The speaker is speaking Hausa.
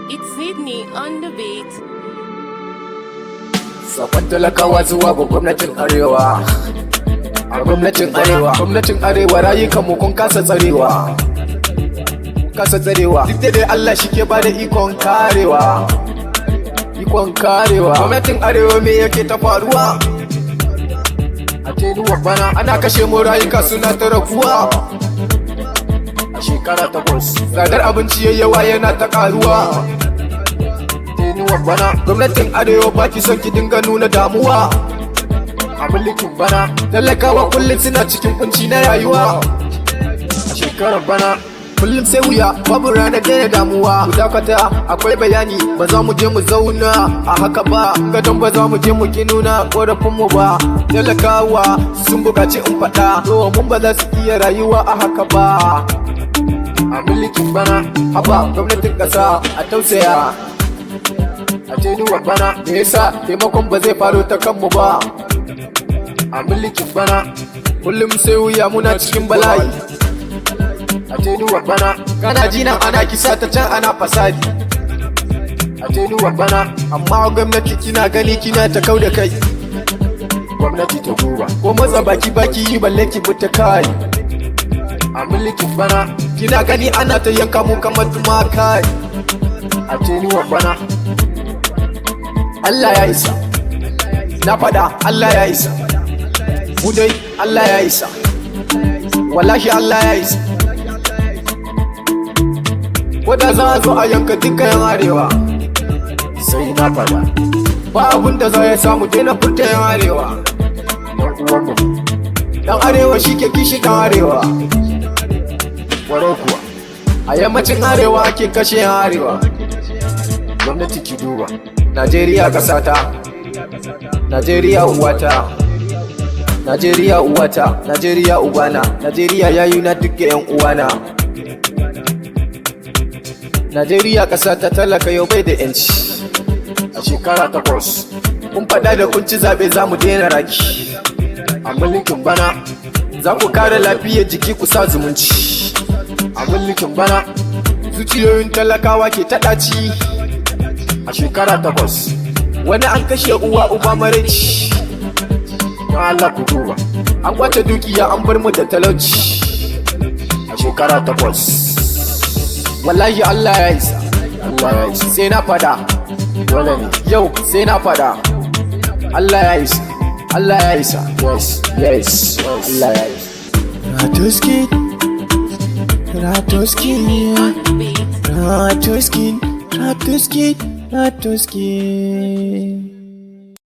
It's Sydney on the beat. Sakon talakawa zuwa ga gwamnatin Arewa. A gwamnatin Arewa rayukanmu kun kasa tsarewa. Duk da dai Allah shi ke bada ikon karewa. Gwamnatin Arewa me yake ta faruwa? A tenuwa bana ana kashe mu rayuka suna ta raguwa. A shekara 8 tsadar abinci yayyawa yana ta karuwa. Tenuwa bana gwamnatin Arewa ba ki son ki dinga nuna damuwa. A mulkin bana talakawa kullum suna cikin kunci na rayuwa. A shekarar bana kullum sai wuya babu ranar daina damuwa. Ku dakata akwai bayani ba za mu je mu zauna a haka ba. Gadon ba za mu je mu ki nuna korafinmu ba. Talakawa sun buƙaci in faɗa domin ba za su iya rayuwa a haka ba. A mulkin bana haba gwamnatin ƙasa a tausaya. A tenuwa bana me yasa taimakon ba zai faru ta kanmu ba. A mulkin bana kullum sai wuya muna cikin bala'i. A tenuwa bana kana jina ana kisa ta can ana fasadi. A tenuwa bana amma gwamnati kina gani kina ta kau da kai. Gwamnati ta duba ko matsa baki yi balle ki buta kai. A mulkin bana kina gani ana ta yanka mu kamar tumakai. A tenuwa bana Allah ya isa, na faɗa Allah ya isa, mu dai Allah ya isa, wallahi Allah ya isa. Wadda za a zo a yanka dukkan yan arewa, sai na faɗa ba abun da za ya samu daina furta yan arewa. Dan arewa shi ke kishi dan arewa, warai kuwa a yammacin arewa ake kashe yan arewa. Gwamnati ki duba Najeriya ƙasata, Najeriya uwata, Najeriya uwata, Najeriya ubana, Najeriya yayuna duka yan uwana. Najeriya ƙasata talaka yau bai da yanci. A shekara 8 kun faɗa da kun ci zaɓe za mu daina raki. A mulkin bana za ku kare lafiyar jiki ku sa zumunci. A mulkin bana zuciyoyin talakawa ke ta ɗaci. A shekara 8 wani an kashe uwa uba maraici. Don Allah ku duba an kwace dukiya an bar mu da talauci. A shekara 8 wallahi Allah ya isa, Allah ya isa. Sai na fada dole ne yau sai na fada Allah ya isa, Allah ya isa. Yes, Allah ya isa. Ratoski On the beat. Ratoski